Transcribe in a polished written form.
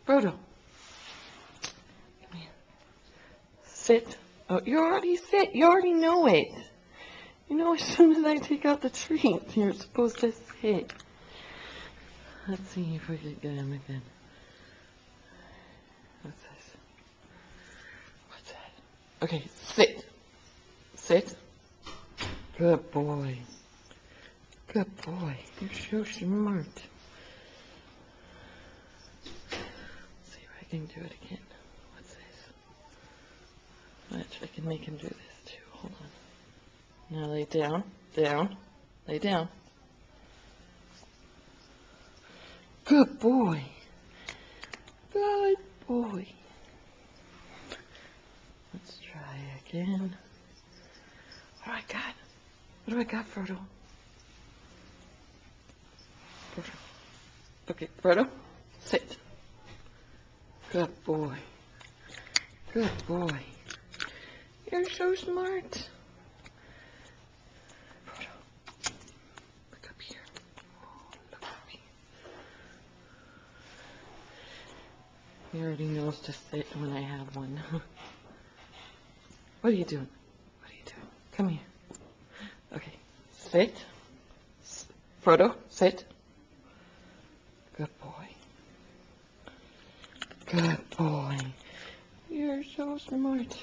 Frodo. Come here. Sit. Oh, you already sit. You already know it. You know, as soon as I take out the treat, you're supposed to sit. Let's see if we can get him again. What's this? What's that? Okay, sit. Sit. Good boy. Good boy. You're so smart. Let's see if I can do it again. What's this? I can make him do this too. Hold on. Now lay down. Down. Lay down. Good boy. Good boy. Let's try again. What do I got? What do I got, Frodo? Okay, Frodo, sit. Good boy. Good boy. You're so smart. Frodo, look up here. Oh, look at me. He already knows to sit when I have one. What are you doing? What are you doing? Come here. Okay, sit. Frodo, sit. Good boy. Good boy. You're so smart.